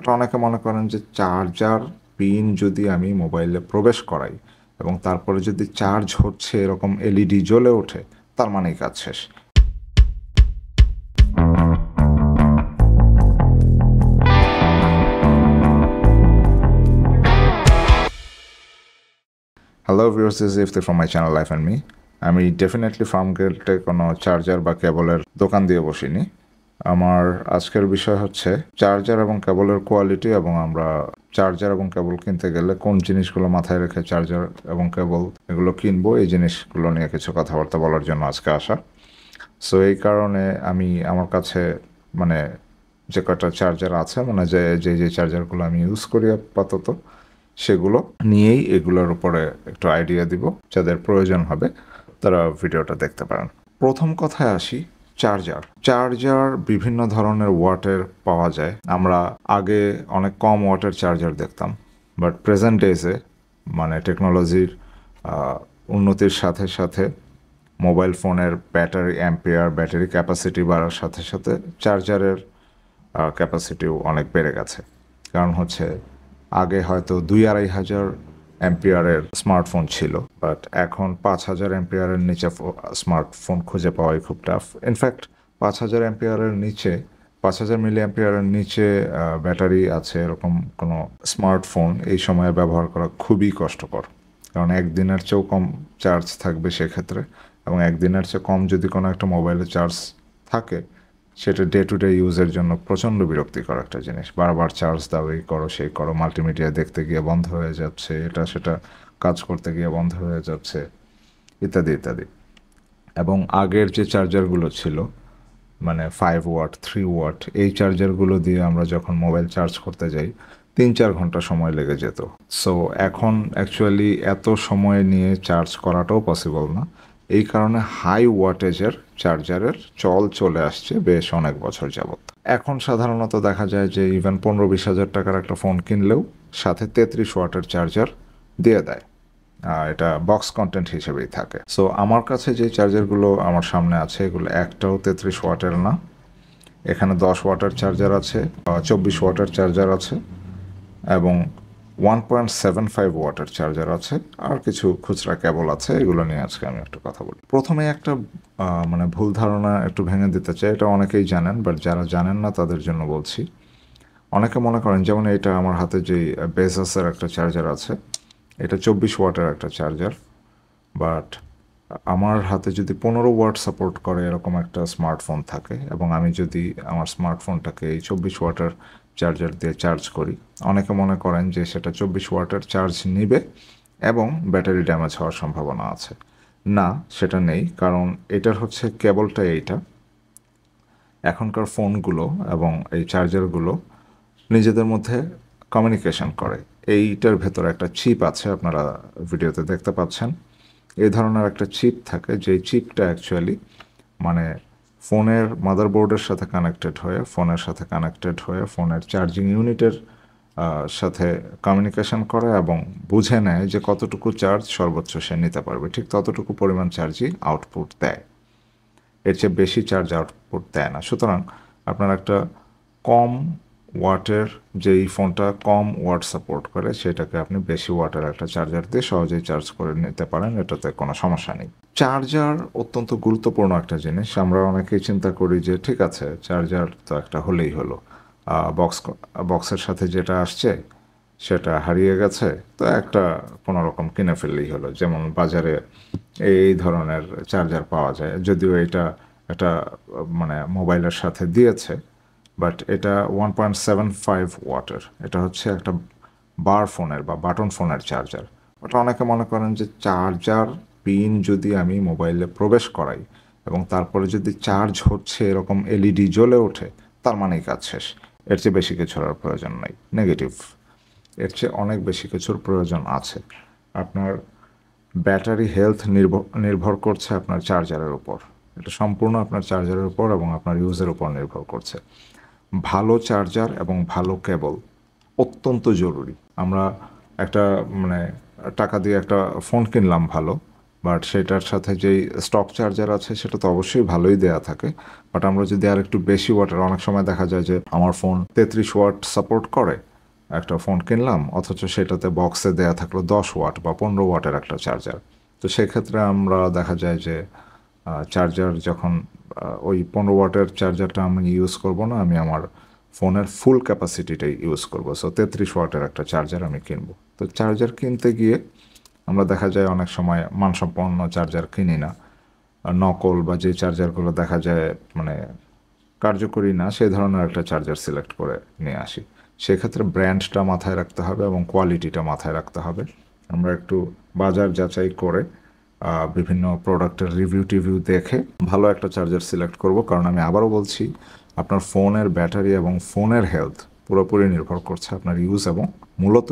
But অনেকে মনে করেন যে চার্জার পিন যদি আমি মোবাইলে প্রবেশ করাই এবং তারপরে যদি চার্জ হচ্ছে এরকম এলইডি জ্বলে ওঠে, তার মানেই কাজ শেষ। Hello viewers, this is Ifti from my channel life and me. আমি ডেফিনেটলি ফার্ম গেটে কোনো চার্জার বা কেবলের দোকান দিয়ে বসিনি। আমার আজকের বিষয় হচ্ছে চার্জার এবং কেবলের কোয়ালিটি, এবং আমরা চার্জার এবং কেবল কিনতে গেলে কোন জিনিসগুলো মাথায় রেখে চার্জার এবং কেবল এগুলো কিনবো, এই জিনিসগুলো নিয়ে কিছু কথাবার্তা বলার জন্য আজকে আসা। সো এই কারণে আমি আমার কাছে মানে যে কটা চার্জার আছে, মানে যে চার্জারগুলো আমি ইউজ করি আপাতত, সেগুলো নিয়েই এগুলোর উপরে একটু আইডিয়া দিব। যাদের প্রয়োজন হবে তারা ভিডিওটা দেখতে পারেন। প্রথম কথায় আসি, চার্জার বিভিন্ন ধরনের ওয়াটের পাওয়া যায়। আমরা আগে অনেক কম ওয়াটের চার্জার দেখতাম, বাট প্রেজেন্ট ডেজে মানে টেকনোলজির উন্নতির সাথে সাথে মোবাইল ফোনের ব্যাটারি ক্যাপাসিটি বাড়ার সাথে সাথে চার্জারের ক্যাপাসিটিও অনেক বেড়ে গেছে। কারণ হচ্ছে আগে হয়তো 2-2.5 হাজার অ্যাম্পিয়ারের স্মার্টফোন ছিল, বাট এখন 5,000 অ্যাম্পিয়ারের নিচে স্মার্টফোন খুঁজে পাওয়াই খুব টাফ। ইনফ্যাক্ট 5,000 অ্যাম্পিয়ারের নিচে, 5,000 মিলি অ্যাম্পিয়ারের নিচে ব্যাটারি আছে এরকম কোনো স্মার্টফোন এই সময়ে ব্যবহার করা খুবই কষ্টকর। কারণ একদিনের চেয়েও কম চার্জ থাকবে সেক্ষেত্রে, এবং একদিনের চেয়ে কম যদি কোনো একটা মোবাইলে চার্জ থাকে, সেটা ডে টু ডে ইউজের জন্য প্রচণ্ড বিরক্তিকর একটা জিনিস। বারবার চার্জ দাও, এই করো সেই করো, মাল্টিমিডিয়া দেখতে গিয়ে বন্ধ হয়ে যাচ্ছে, এটা সেটা কাজ করতে গিয়ে বন্ধ হয়ে যাচ্ছে, ইত্যাদি ইত্যাদি। এবং আগের যে চার্জারগুলো ছিল, মানে 5 ওয়াট 3 ওয়াট, এই চার্জারগুলো দিয়ে আমরা যখন মোবাইল চার্জ করতে যাই 3-4 ঘন্টা সময় লেগে যেত। সো এখন অ্যাকচুয়ালি এত সময় নিয়ে চার্জ করাটাও পসিবল না। এই কারণে হাই ওয়াটেজের চার্জারের চলে আসছে বেশ অনেক বছর যাবত। এখন সাধারণত দেখা যায় যে ইভেন 15-20 হাজার টাকার একটা ফোন কিনলেও সাথে 33 ওয়াটের চার্জার দিয়ে দেয়। এটা বক্স কন্টেন্ট হিসেবেই থাকে। সো আমার কাছে যে চার্জারগুলো আমার সামনে আছে, এগুলো একটাও 33 ওয়াটের না। এখানে 10 ওয়াটের চার্জার আছে, 24 ওয়াটের চার্জার আছে, এবং 1.75 ওয়াটের চার্জার আছে, আর কিছু খুচরা কেবল আছে। এগুলো নিয়ে আজকে আমি একটু কথা বলি। প্রথমে একটা মানে ভুল ধারণা একটু ভেঙে দিতে চাই। এটা অনেকেই জানেন, বাট যারা জানেন না তাদের জন্য বলছি। অনেকে মনে করেন, যেমন এটা আমার হাতে যে বেজাসের একটা চার্জার আছে, এটা 24 ওয়াটের একটা চার্জার, বাট আমার হাতে যদি 15 ওয়াট সাপোর্ট করে এরকম একটা স্মার্টফোন থাকে, এবং আমি যদি আমার স্মার্টফোনটাকে এই 24 ওয়াটের চার্জার দিয়ে চার্জ করি, অনেকে মনে করেন যে সেটা 24 ওয়াটের চার্জ নেবে এবং ব্যাটারি ড্যামেজ হওয়ার সম্ভাবনা আছে। না, সেটা নেই, কারণ এটার হচ্ছে কেবলটা এইটা। এখনকার ফোনগুলো এবং এই চার্জারগুলো নিজেদের মধ্যে কমিউনিকেশন করে। এইটার ভেতরে একটা চিপ আছে, আপনারা ভিডিওতে দেখতে পাচ্ছেন। এই ধরনের একটা চিপ থাকে, যেই চিপটা অ্যাকচুয়ালি মানে ফোনের মাদারবোর্ডের সাথে কানেক্টেড হয়ে, ফোনের চার্জিং ইউনিটের সাথে কমিউনিকেশন করে এবং বুঝে নেয় যে কতটুকু চার্জ সর্বোচ্চ সে নিতে পারবে। ঠিক ততটুকু পরিমাণ চার্জই আউটপুট দেয়, এর চেয়ে বেশি চার্জ আউটপুট দেয় না। সুতরাং আপনার একটা কম ওয়াটের, যেই ফোনটা কম ওয়াট সাপোর্ট করে, সেটাকে আপনি বেশি ওয়াটের একটা চার্জার দিয়ে সহজেই চার্জ করে নিতে পারেন, এটাতে কোনো সমস্যা নেই। চার্জার অত্যন্ত গুরুত্বপূর্ণ একটা জিনিস। আমরা অনেকেই চিন্তা করি যে ঠিক আছে, চার্জার তো একটা হলেই হলো, বক্সের সাথে যেটা আসছে সেটা হারিয়ে গেছে, তো একটা কোনো রকম কিনে ফেললেই হলো। যেমন বাজারে এই ধরনের চার্জার পাওয়া যায়, যদিও এটা একটা মানে মোবাইলের সাথে দিয়েছে, বাট এটা 1.75 ওয়াটের। এটা হচ্ছে একটা বার ফোনের বা বাটন ফোনের চার্জার। ওটা অনেকে মনে করেন যে চার্জার পিন যদি আমি মোবাইলে প্রবেশ করাই এবং তারপরে যদি চার্জ হচ্ছে এরকম এলইডি জ্বলে ওঠে, তার মানেই কাজ শেষ। এর চেয়ে বেশি কিছুর আর প্রয়োজন নাই। নেগেটিভ, এর চেয়ে অনেক বেশি কিছুর প্রয়োজন আছে। আপনার ব্যাটারি হেলথ নির্ভর করছে আপনার চার্জারের উপর। এটা সম্পূর্ণ আপনার চার্জারের উপর এবং আপনার ইউজের উপর নির্ভর করছে। ভালো চার্জার এবং ভালো কেবল অত্যন্ত জরুরি। আমরা একটা মানে টাকা দিয়ে একটা ফোন কিনলাম ভালো, বাট সেটার সাথে যেই স্টক চার্জার আছে সেটা তো অবশ্যই ভালোই দেয়া থাকে। বাট আমরা যদি আর একটু বেশি ওয়াটের, অনেক সময় দেখা যায় যে আমার ফোন 33 ওয়াট সাপোর্ট করে, একটা ফোন কিনলাম অথচ সেটাতে বক্সে দেয়া থাকলো 10 ওয়াট বা 15 ওয়াটের একটা চার্জার। তো সেক্ষেত্রে আমরা দেখা যায় যে চার্জার যখন ওই 15 ওয়াটের চার্জারটা আমি ইউজ করব না, আমি আমার ফোনের ফুল ক্যাপাসিটিটাই ইউজ করব। সো 33 ওয়াটের একটা চার্জার আমি কিনবো। তো চার্জার কিনতে গিয়ে আমরা দেখা যায় অনেক সময় মানসম্পন্ন চার্জার কিনি না, নকল বা যে চার্জারগুলো দেখা যায় মানে কার্যকরী না সেই ধরনের একটা চার্জার সিলেক্ট করে নিয়ে আসি। সেক্ষেত্রে ব্র্যান্ডটা মাথায় রাখতে হবে এবং কোয়ালিটিটা মাথায় রাখতে হবে। আমরা একটু বাজার যাচাই করে বিভিন্ন প্রোডাক্টের রিভিউ টিভিউ দেখে ভালো একটা চার্জার সিলেক্ট করব। কারণ আমি আবারও বলছি, আপনার ফোনের ব্যাটারি এবং ফোনের হেলথ পুরোপুরি নির্ভর করছে আপনার ইউজ এবং মূলত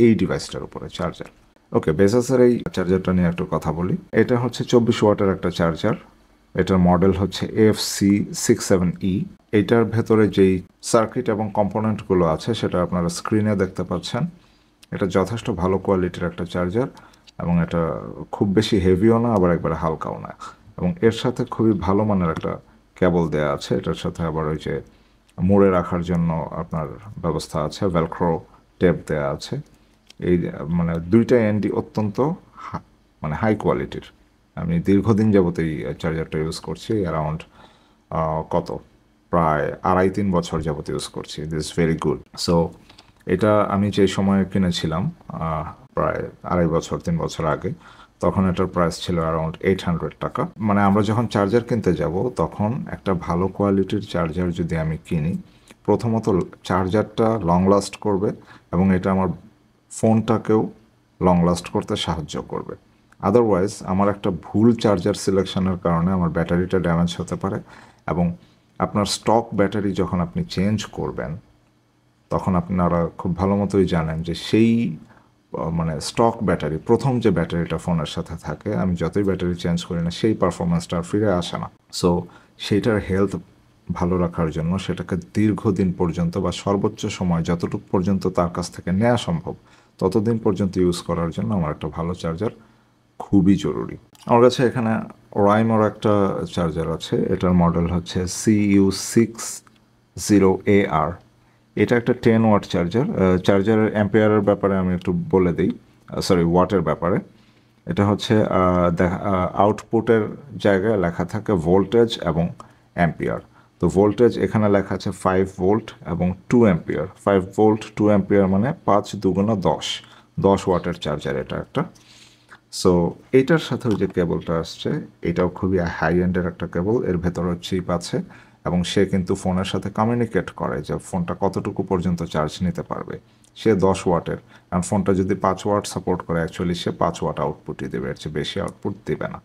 এই ডিভাইসটার উপরে চার্জার। ওকে, বেসাসের এই চার্জারটা নিয়ে একটু কথা বলি। এটা হচ্ছে 24 ওয়াটের একটা চার্জার। এটার মডেল হচ্ছে FC67E। এটার ভেতরে যেই সার্কিট এবং কম্পোনেন্টগুলো আছে সেটা আপনারা স্ক্রিনে দেখতে পাচ্ছেন। এটা যথেষ্ট ভালো কোয়ালিটির একটা চার্জার এবং এটা খুব বেশি হেভিও না, আবার একবারে হালকাও না। এবং এর সাথে খুবই ভালো মানের একটা কেবল দেয়া আছে। এটার সাথে আবার ওই যে মুড়ে রাখার জন্য আপনার ব্যবস্থা আছে, ভেলক্রো টেপ দেয়া আছে। এই মানে দুইটা এন্ডই অত্যন্ত মানে হাই কোয়ালিটির। আমি দীর্ঘদিন যাবত এই চার্জারটা ইউজ করছি, অ্যারাউন্ড কত প্রায় 2.5-3 বছর যাবত ইউজ করছি। This very good. সো এটা আমি যে সময় কিনেছিলাম প্রায় 2.5 বছর 3 বছর আগে, তখন এটার প্রাইস ছিল অ্যারাউন্ড 800 টাকা। মানে আমরা যখন চার্জার কিনতে যাব তখন একটা ভালো কোয়ালিটির চার্জার যদি আমি কিনি, প্রথমত চার্জারটা লং লাস্ট করবে এবং এটা আমার ফোনটাকেও লং লাস্ট করতে সাহায্য করবে। আদারওয়াইজ আমার একটা ভুল চার্জার সিলেকশনের কারণে আমার ব্যাটারিটা ড্যামেজ হতে পারে এবং আপনার স্টক ব্যাটারি যখন আপনি চেঞ্জ করবেন তখন আপনারা খুব ভালো মতোই জানেন যে সেই মানে স্টক ব্যাটারি, প্রথম যে ব্যাটারিটা ফোনের সাথে থাকে, আমি যতই ব্যাটারি চেঞ্জ করি না সেই পারফরমেন্সটা আর ফিরে আসে না। সো সেইটার হেলথ ভালো রাখার জন্য সেটাকে দীর্ঘদিন পর্যন্ত বা সর্বোচ্চ সময় যতটুকু পর্যন্ত তার কাছ থেকে নেওয়া সম্ভব ততদিন পর্যন্ত ইউজ করার জন্য আমার একটা ভালো চার্জার খুবই জরুরি। আমার কাছে এখানে ওরাইমোর একটা চার্জার আছে। এটার মডেল হচ্ছে CU60AR। এটা একটা 10 ওয়াট চার্জার। চার্জারের অ্যাম্পিয়ারের ব্যাপারে আমি একটু বলে দিই, সরি ওয়াটের ব্যাপারে। এটা হচ্ছে আউটপুটের জায়গায় লেখা থাকে ভোল্টেজ এবং অ্যাম্পিয়ার। তো ভোল্টেজ এখানে লেখা আছে 5 ভোল্ট এবং 2 অ্যাম্পিয়ার। 5 ভোল্ট 2 অ্যাম্পিয়ার মানে 5 দুগুণা 10 ওয়াটের চার্জার এটা একটা। সো এইটার সাথে যে কেবলটা আসছে এটাও খুবই হাই এন্ডের একটা কেবল। এর ভেতরে চিপ আছে এবং সে কিন্তু ফোনের সাথে কমিউনিকেট করে যে ফোনটা কতটুকু পর্যন্ত চার্জ নিতে পারবে। সে 10 ওয়াটের, কারণ ফোনটা যদি 5 ওয়াট সাপোর্ট করে অ্যাকচুয়ালি সে 5 ওয়াট আউটপুটই দেবে, এর চেয়ে বেশি আউটপুট দেবে না।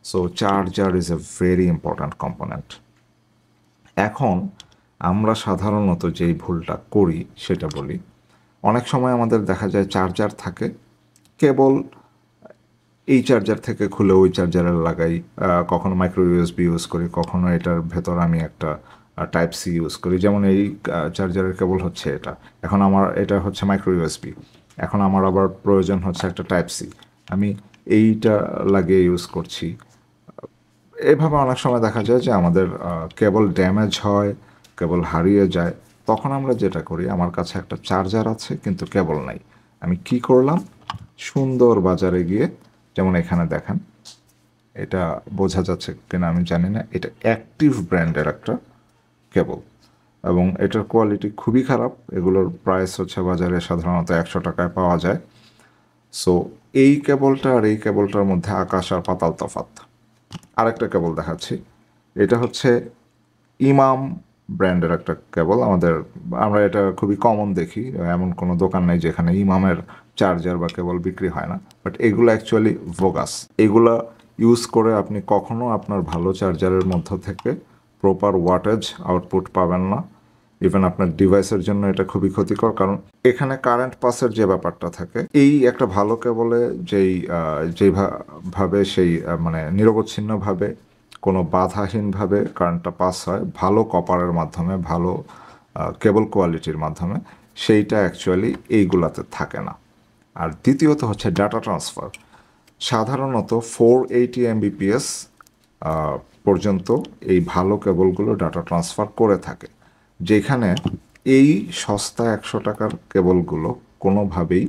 So charger is a very important component. এখন আমরা সাধারণত যেই ভুলটা করি সেটা বলি। অনেক সময় আমাদের দেখা যায় চার্জার থাকে, কেবল এই চার্জার থেকে খুলে ওই চার্জারে লাগাই, কখনো মাইক্রো ইউএসবি ইউজ করি, কখনো এটার ভেতর আমি একটা টাইপ সি ইউজ করি। যেমন এই চার্জারের কেবল হচ্ছে এটা, এখন আমার এটা হচ্ছে মাইক্রো ইউএসবি, এখন আমার আবার প্রয়োজন হচ্ছে একটা টাইপ সি, আমি এইটা লাগিয়ে ইউজ করছি। এভাবে অনেক সময় দেখা যায় যে আমাদের কেবল ড্যামেজ হয়, কেবল হারিয়ে যায়। তখন আমরা যেটা করি, আমার কাছে একটা চার্জার আছে কিন্তু কেবল নাই, আমি কি করলাম, সুন্দর বাজারে গিয়ে, যেমন এখানে দেখেন, এটা বোঝা যাচ্ছে কিনা আমি জানি না, এটা অ্যাক্টিভ ব্র্যান্ডের একটা কেবল এবং এটার কোয়ালিটি খুবই খারাপ। এগুলোর প্রাইস হচ্ছে বাজারে সাধারণত 100 টাকায় পাওয়া যায়। সো এই কেবলটা আর এই কেবলটার মধ্যে আকাশ আর পাতাল তফাৎ। আরেকটা কেবল দেখাচ্ছি, এটা হচ্ছে ইমাম ব্র্যান্ডের একটা কেবল। আমরা এটা খুবই কমন দেখি, এমন কোনো দোকান নেই যেখানে ইমামের চার্জার বা কেবল বিক্রি হয় না। বাট এগুলো অ্যাকচুয়ালি ভোগাস। এগুলা ইউজ করে আপনি কখনো আপনার ভালো চার্জারের মধ্য থেকে প্রপার ওয়াটেজ আউটপুট পাবেন না। ইভেন আপনার ডিভাইসের জন্য এটা খুবই ক্ষতিকর, কারণ এখানে কারেন্ট পাসের যে ব্যাপারটা থাকে, এই একটা ভালো কেবলে যেইভাবে সেই মানে নিরবচ্ছিন্নভাবে কোনো বাধাহীনভাবে কারেন্টটা পাস হয় ভালো কপারের মাধ্যমে, ভালো কেবল কোয়ালিটির মাধ্যমে, সেইটা অ্যাকচুয়ালি এইগুলাতে থাকে না। আর দ্বিতীয়ত হচ্ছে ডাটা ট্রান্সফার। সাধারণত 480 Mbps পর্যন্ত এই ভালো কেবলগুলো ডাটা ট্রান্সফার করে থাকে, যেখানে এই সস্তা 100 টাকার কেবলগুলো কোনোভাবেই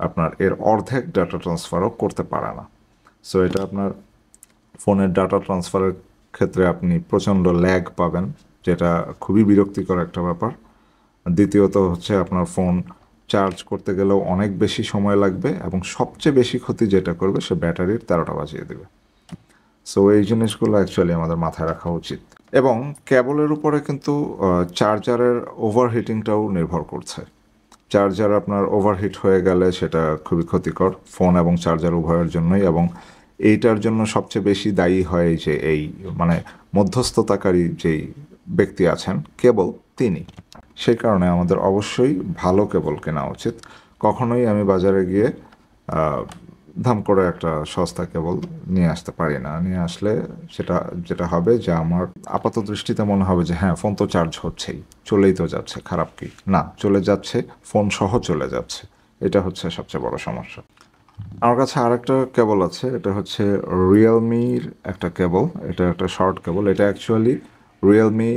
আপনার এর অর্ধেক ডাটা ট্রান্সফারও করতে পারে না। সো এটা আপনার ফোনের ডাটা ট্রান্সফারের ক্ষেত্রে আপনি প্রচণ্ড ল্যাগ পাবেন, যেটা খুবই বিরক্তিকর একটা ব্যাপার। দ্বিতীয়ত হচ্ছে আপনার ফোন চার্জ করতে গেলেও অনেক বেশি সময় লাগবে, এবং সবচেয়ে বেশি ক্ষতি যেটা করবে সে ব্যাটারির 13টা বাজিয়ে দেবে। সো এই জিনিসগুলো অ্যাকচুয়ালি আমাদের মাথায় রাখা উচিত। এবং কেবলের উপরে কিন্তু চার্জারের ওভারহিটিংটাও নির্ভর করছে। চার্জার আপনার ওভারহিট হয়ে গেলে সেটা খুবই ক্ষতিকর ফোন এবং চার্জার উভয়ের জন্যই, এবং এইটার জন্য সবচেয়ে বেশি দায়ী হয় যে এই মানে মধ্যস্থতাকারী যেই ব্যক্তি আছেন কেবল, তিনি। সেই কারণে আমাদের অবশ্যই ভালো কেবল কেনা উচিত। কখনোই আমি বাজারে গিয়ে ধাম করে একটা সস্তা কেবল নিয়ে আসতে পারি না। নিয়ে আসলে সেটা যেটা হবে যে আমার আপাত দৃষ্টিতে মনে হবে যে হ্যাঁ, ফোন তো চার্জ হচ্ছেই, চলেই তো যাচ্ছে, খারাপ কি? না, চলে যাচ্ছে, ফোন সহ চলে যাচ্ছে। এটা হচ্ছে সবচেয়ে বড় সমস্যা। আমার কাছে আরেকটা কেবল আছে, এটা হচ্ছে রিয়েলমির একটা কেবল। এটা একটা শর্ট কেবল। এটা অ্যাকচুয়ালি রিয়েলমি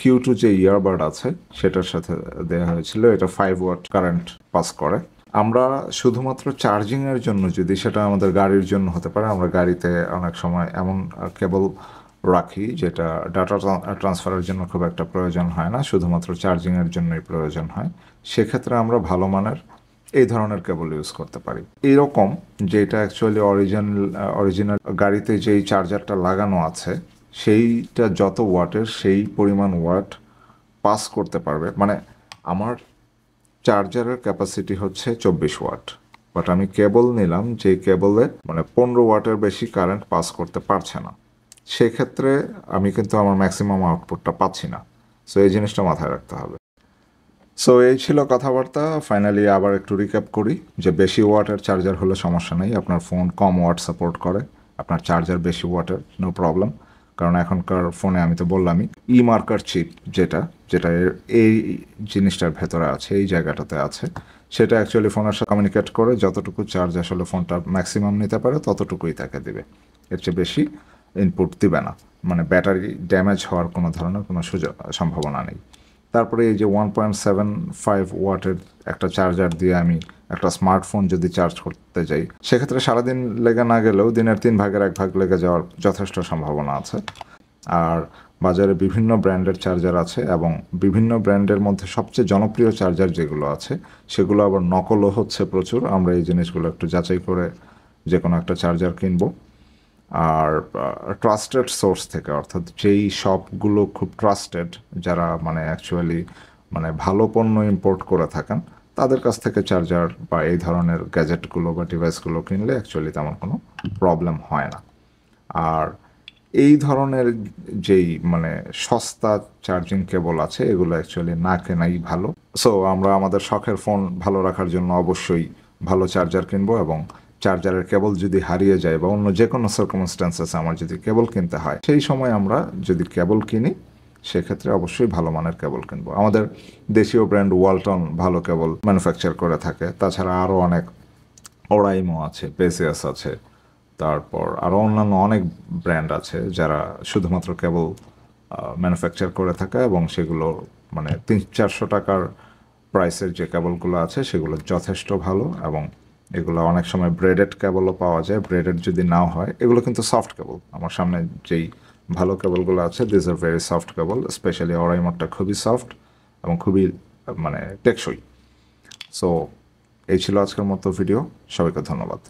Q2 যে ইয়ারবাড আছে সেটার সাথে দেওয়া হয়েছিল। এটা 5 ওয়াট কারেন্ট পাস করে। আমরা শুধুমাত্র চার্জিংয়ের জন্য, যদি সেটা আমাদের গাড়ির জন্য হতে পারে, আমরা গাড়িতে অনেক সময় এমন কেবল রাখি যেটা ডাটা ট্রান্সফারের জন্য খুব একটা প্রয়োজন হয় না, শুধুমাত্র চার্জিংয়ের জন্যই প্রয়োজন হয়। সেক্ষেত্রে আমরা ভালো মানের এই ধরনের কেবল ইউজ করতে পারি। এইরকম যেটা অ্যাকচুয়ালি অরিজিনাল গাড়িতে যেই চার্জারটা লাগানো আছে সেইটা যত ওয়াটের সেই পরিমাণ ওয়াট পাস করতে পারবে। মানে আমার চার্জারের ক্যাপাসিটি হচ্ছে 24 ওয়াট, বাট আমি কেবল নিলাম যে কেবলে মানে 15 ওয়াটের বেশি কারেন্ট পাস করতে পারছে না। সেক্ষেত্রে আমি কিন্তু আমার ম্যাক্সিমাম আউটপুটটা পাচ্ছি না। সো এই জিনিসটা মাথায় রাখতে হবে। সো এই ছিল কথাবার্তা। ফাইনালি আবার একটু রিক্যাপ করি যে বেশি ওয়াটের চার্জার হলে সমস্যা নেই, আপনার ফোন কম ওয়াট সাপোর্ট করে, আপনার চার্জার বেশি ওয়াটের, নো প্রবলেম। কারণ এখনকার ফোনে আমি তো বললামই ই মার্কার চিপ যেটা যেটা এই জিনিসটার ভেতরে আছে, এই জায়গাটাতে আছে, সেটা অ্যাকচুয়ালি ফোনের সাথে কমিউনিকেট করে যতটুকু চার্জ আসলে ফোনটা ম্যাক্সিমাম নিতে পারে ততটুকুই তাকে দেবে, এর চেয়ে বেশি ইনপুট দিবে না। মানে ব্যাটারি ড্যামেজ হওয়ার কোনো ধরনের কোনো সম্ভাবনা নেই। তারপরে এই যে 1.75 ওয়াটের একটা চার্জার দিয়ে আমি একটা স্মার্টফোন যদি চার্জ করতে যাই, সেক্ষেত্রে সারাদিন লেগে না গেলেও দিনের 3 ভাগের 1 ভাগ লেগে যাওয়ার যথেষ্ট সম্ভাবনা আছে। আর বাজারে বিভিন্ন ব্র্যান্ডের চার্জার আছে, এবং বিভিন্ন ব্র্যান্ডের মধ্যে সবচেয়ে জনপ্রিয় চার্জার যেগুলো আছে সেগুলো আবার নকলও হচ্ছে প্রচুর। আমরা এই জিনিসগুলো একটু যাচাই করে যে কোনো একটা চার্জার কিনবো। আর ট্রাস্টেড সোর্স থেকে, অর্থাৎ যেই শপগুলো খুব ট্রাস্টেড, যারা মানে অ্যাকচুয়ালি মানে ভালো পণ্য ইম্পোর্ট করে থাকেন, তাদের কাছ থেকে চার্জার বা এই ধরনের গ্যাজেটগুলো বা ডিভাইসগুলো কিনলে অ্যাকচুয়ালি তেমন কোনো প্রবলেম হয় না। আর এই ধরনের যেই মানে সস্তা চার্জিং কেবল আছে এগুলো অ্যাকচুয়ালি না কেনাই ভালো। সো আমরা আমাদের শখের ফোন ভালো রাখার জন্য অবশ্যই ভালো চার্জার কিনবো, এবং চার্জারের কেবল যদি হারিয়ে যায় বা অন্য যে কোনো সার্কামস্ট্যান্সেসে আমার যদি কেবল কিনতে হয়, সেই সময় আমরা যদি কেবল কিনি সেক্ষেত্রে অবশ্যই ভালো মানের কেবল কিনবো। আমাদের দেশীয় ব্র্যান্ড ওয়ালটন ভালো কেবল ম্যানুফ্যাকচার করে থাকে। তাছাড়া আরও অনেক ওরাইমো আছে, পেসিয়াস আছে, তারপর আরও অন্যান্য অনেক ব্র্যান্ড আছে যারা শুধুমাত্র কেবল ম্যানুফ্যাকচার করে থাকে, এবং সেগুলো মানে 300-400 টাকার প্রাইসের যে কেবলগুলো আছে সেগুলো যথেষ্ট ভালো। এবং এগুলো অনেক সময় ব্রেডেড কেবলও পাওয়া যায়। ব্রেডেড যদি নাও হয়, এগুলো কিন্তু সফট কেবল। আমার সামনে যেই ভালো কেবলগুলো আছে, this are very soft cable. Specially ওরাইমোটা খুবই সফট এবং খুবই মানে টেকসই। সো এই ছিল আজকের মতো ভিডিও। সবাইকে ধন্যবাদ।